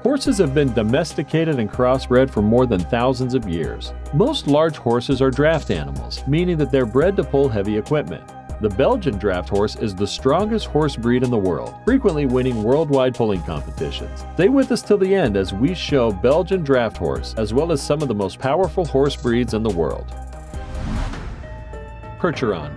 Horses have been domesticated and crossbred for more than thousands of years. Most large horses are draft animals, meaning that they're bred to pull heavy equipment. The Belgian draft horse is the strongest horse breed in the world, frequently winning worldwide pulling competitions. Stay with us till the end as we show Belgian draft horse, as well as some of the most powerful horse breeds in the world. Percheron.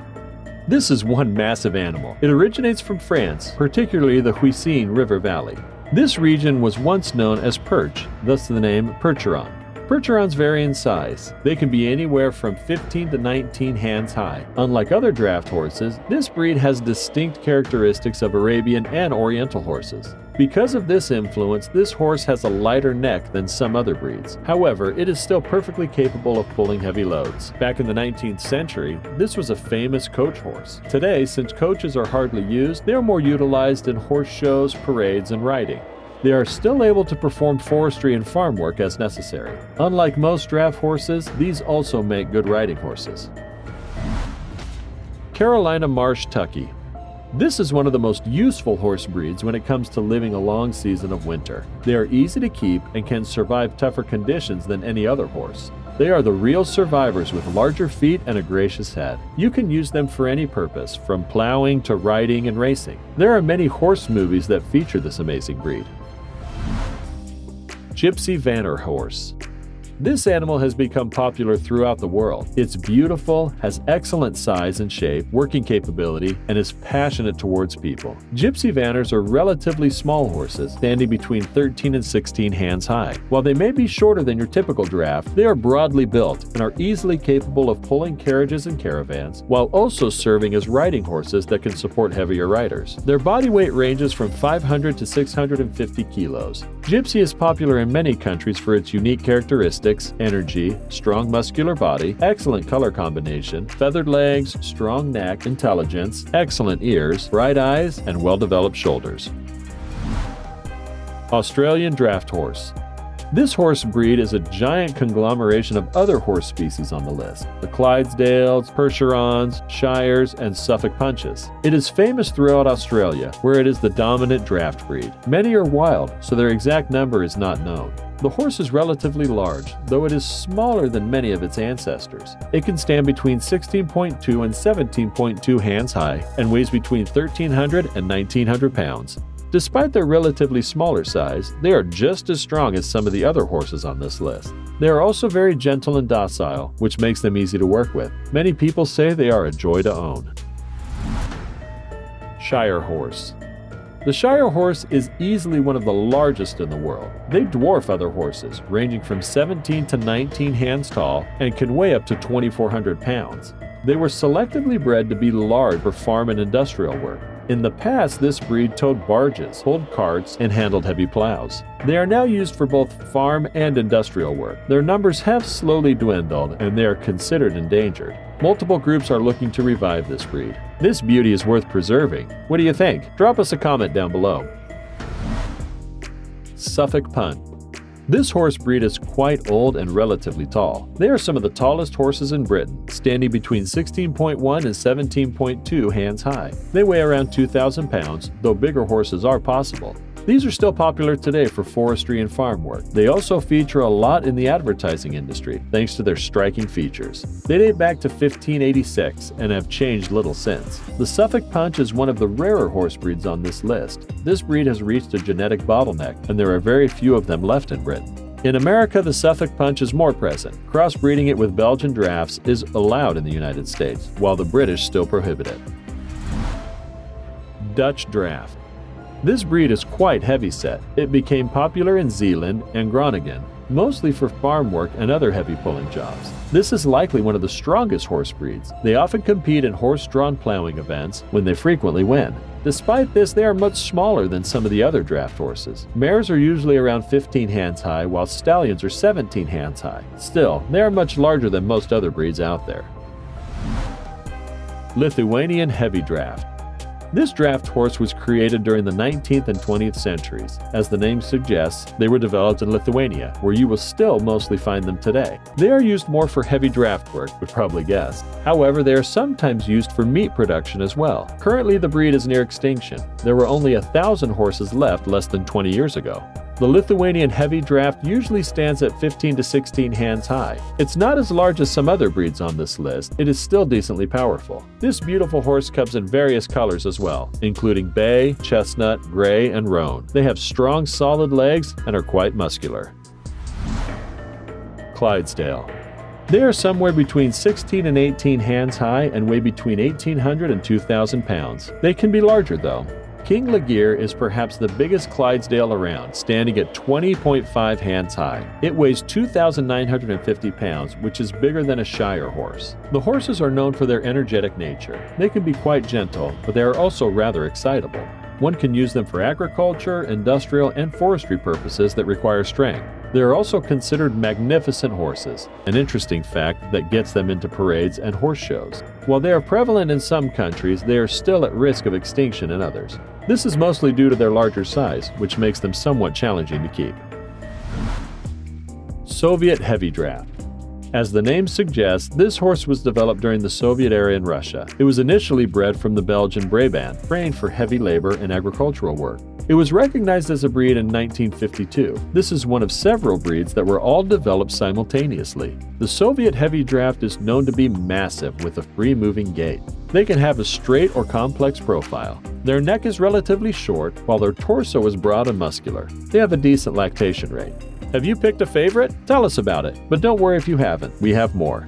This is one massive animal. It originates from France, particularly the Huisine River Valley. This region was once known as Perche, thus the name Percheron. Percherons vary in size. They can be anywhere from 15 to 19 hands high. Unlike other draft horses, this breed has distinct characteristics of Arabian and Oriental horses. Because of this influence, this horse has a lighter neck than some other breeds. However, it is still perfectly capable of pulling heavy loads. Back in the 19th century, this was a famous coach horse. Today, since coaches are hardly used, they are more utilized in horse shows, parades, and riding. They are still able to perform forestry and farm work as necessary. Unlike most draft horses, these also make good riding horses. Carolina Marsh Tucky. This is one of the most useful horse breeds when it comes to living a long season of winter. They are easy to keep and can survive tougher conditions than any other horse. They are the real survivors with larger feet and a gracious head. You can use them for any purpose, from plowing to riding and racing. There are many horse movies that feature this amazing breed. Gypsy Vanner Horse. This animal has become popular throughout the world. It's beautiful, has excellent size and shape, working capability, and is passionate towards people. Gypsy Vanners are relatively small horses, standing between 13 and 16 hands high. While they may be shorter than your typical draft, they are broadly built and are easily capable of pulling carriages and caravans, while also serving as riding horses that can support heavier riders. Their body weight ranges from 500 to 650 kilos. Gypsy is popular in many countries for its unique characteristics, energy, strong muscular body, excellent color combination, feathered legs, strong neck, intelligence, excellent ears, bright eyes, and well-developed shoulders. Australian Draft Horse. This horse breed is a giant conglomeration of other horse species on the list: the Clydesdales, Percherons, Shires, and Suffolk Punches. It is famous throughout Australia, where it is the dominant draft breed. Many are wild, so their exact number is not known. The horse is relatively large, though it is smaller than many of its ancestors. It can stand between 16.2 and 17.2 hands high and weighs between 1,300 and 1,900 pounds. Despite their relatively smaller size, they are just as strong as some of the other horses on this list. They are also very gentle and docile, which makes them easy to work with. Many people say they are a joy to own. Shire Horse. The Shire horse is easily one of the largest in the world. They dwarf other horses, ranging from 17 to 19 hands tall and can weigh up to 2,400 pounds. They were selectively bred to be large for farm and industrial work. In the past, this breed towed barges, pulled carts, and handled heavy plows. They are now used for both farm and industrial work. Their numbers have slowly dwindled, and they are considered endangered. Multiple groups are looking to revive this breed. This beauty is worth preserving. What do you think? Drop us a comment down below. Suffolk Punt. This horse breed is quite old and relatively tall. They are some of the tallest horses in Britain, standing between 16.1 and 17.2 hands high. They weigh around 2,000 pounds, though bigger horses are possible. These are still popular today for forestry and farm work. They also feature a lot in the advertising industry, thanks to their striking features. They date back to 1586 and have changed little since. The Suffolk Punch is one of the rarer horse breeds on this list. This breed has reached a genetic bottleneck, and there are very few of them left in Britain. In America, the Suffolk Punch is more present. Crossbreeding it with Belgian drafts is allowed in the United States, while the British still prohibit it. Dutch Draft. This breed is quite heavy-set. It became popular in Zeeland and Groningen, mostly for farm work and other heavy pulling jobs. This is likely one of the strongest horse breeds. They often compete in horse-drawn plowing events, when they frequently win. Despite this, they are much smaller than some of the other draft horses. Mares are usually around 15 hands high, while stallions are 17 hands high. Still, they are much larger than most other breeds out there. Lithuanian Heavy Draft. This draft horse was created during the 19th and 20th centuries. As the name suggests, they were developed in Lithuania, where you will still mostly find them today. They are used more for heavy draft work, would probably guess. However, they are sometimes used for meat production as well. Currently, the breed is near extinction. There were only 1,000 horses left less than 20 years ago. The Lithuanian heavy draft usually stands at 15 to 16 hands high. It's not as large as some other breeds on this list. It is still decently powerful. This beautiful horse comes in various colors as well, including bay, chestnut, gray, and roan. They have strong, solid legs and are quite muscular. Clydesdale. They are somewhere between 16 and 18 hands high and weigh between 1,800 and 2,000 pounds. They can be larger though. King Laguerre is perhaps the biggest Clydesdale around, standing at 20.5 hands high. It weighs 2,950 pounds, which is bigger than a Shire horse. The horses are known for their energetic nature. They can be quite gentle, but they are also rather excitable. One can use them for agriculture, industrial, and forestry purposes that require strength. They are also considered magnificent horses, an interesting fact that gets them into parades and horse shows. While they are prevalent in some countries, they are still at risk of extinction in others. This is mostly due to their larger size, which makes them somewhat challenging to keep. Soviet Heavy Draft. As the name suggests, this horse was developed during the Soviet era in Russia. It was initially bred from the Belgian Brabant, trained for heavy labor and agricultural work. It was recognized as a breed in 1952. This is one of several breeds that were all developed simultaneously. The Soviet Heavy Draft is known to be massive with a free-moving gait. They can have a straight or complex profile. Their neck is relatively short, while their torso is broad and muscular. They have a decent lactation rate. Have you picked a favorite? Tell us about it, but don't worry if you haven't. We have more.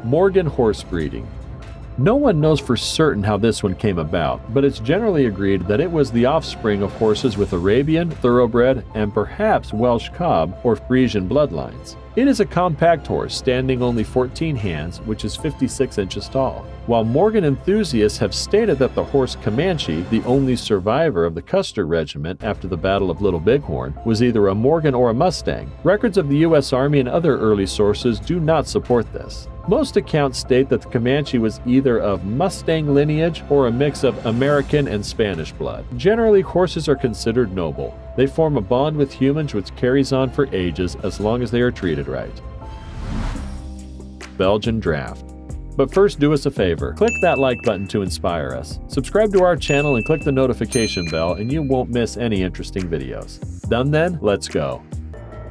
Morgan horse breeding. No one knows for certain how this one came about, but it's generally agreed that it was the offspring of horses with Arabian, Thoroughbred, and perhaps Welsh Cob or Frisian bloodlines. It is a compact horse, standing only 14 hands, which is 56 inches tall. While Morgan enthusiasts have stated that the horse Comanche, the only survivor of the Custer Regiment after the Battle of Little Bighorn, was either a Morgan or a Mustang, records of the U.S. Army and other early sources do not support this. Most accounts state that the Comanche was either of Mustang lineage or a mix of American and Spanish blood. Generally, horses are considered noble. They form a bond with humans which carries on for ages as long as they are treated right. Belgian Draft. But first, do us a favor. Click that like button to inspire us. Subscribe to our channel and click the notification bell and you won't miss any interesting videos. Done then? Let's go.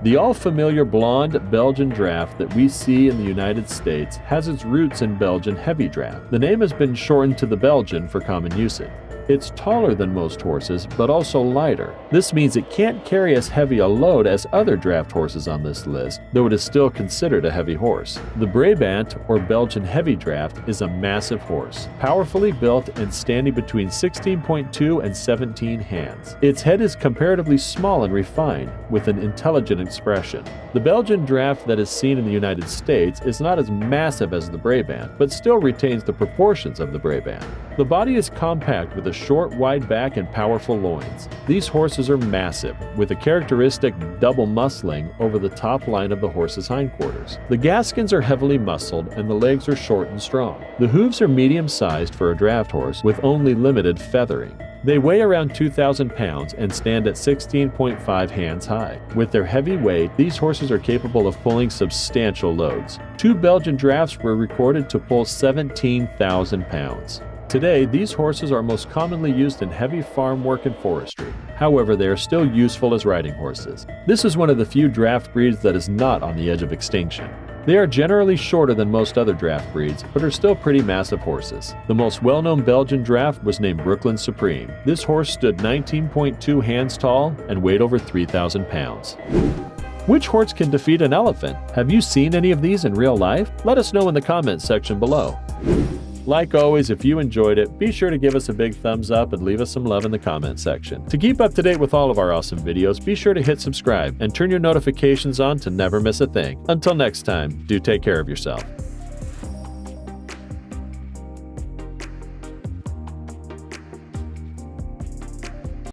The all-familiar blonde Belgian Draft that we see in the United States has its roots in Belgian Heavy Draft. The name has been shortened to the Belgian for common usage. It's taller than most horses, but also lighter. This means it can't carry as heavy a load as other draft horses on this list, though it is still considered a heavy horse. The Brabant, or Belgian Heavy Draft, is a massive horse, powerfully built and standing between 16.2 and 17 hands. Its head is comparatively small and refined, with an intelligent expression. The Belgian Draft that is seen in the United States is not as massive as the Brabant, but still retains the proportions of the Brabant. The body is compact with a short, wide back and powerful loins. These horses are massive, with a characteristic double muscling over the top line of the horse's hindquarters. The Gaskins are heavily muscled and the legs are short and strong. The hooves are medium-sized for a draft horse with only limited feathering. They weigh around 2,000 pounds and stand at 16.5 hands high. With their heavy weight, these horses are capable of pulling substantial loads. 2 Belgian Drafts were recorded to pull 17,000 pounds. Today, these horses are most commonly used in heavy farm work and forestry. However, they are still useful as riding horses. This is one of the few draft breeds that is not on the edge of extinction. They are generally shorter than most other draft breeds, but are still pretty massive horses. The most well-known Belgian Draft was named Brooklyn Supreme. This horse stood 19.2 hands tall and weighed over 3,000 pounds. Which horse can defeat an elephant? Have you seen any of these in real life? Let us know in the comments section below. Like always, if you enjoyed it, be sure to give us a big thumbs up and leave us some love in the comment section. To keep up to date with all of our awesome videos, be sure to hit subscribe and turn your notifications on to never miss a thing. Until next time, do take care of yourself.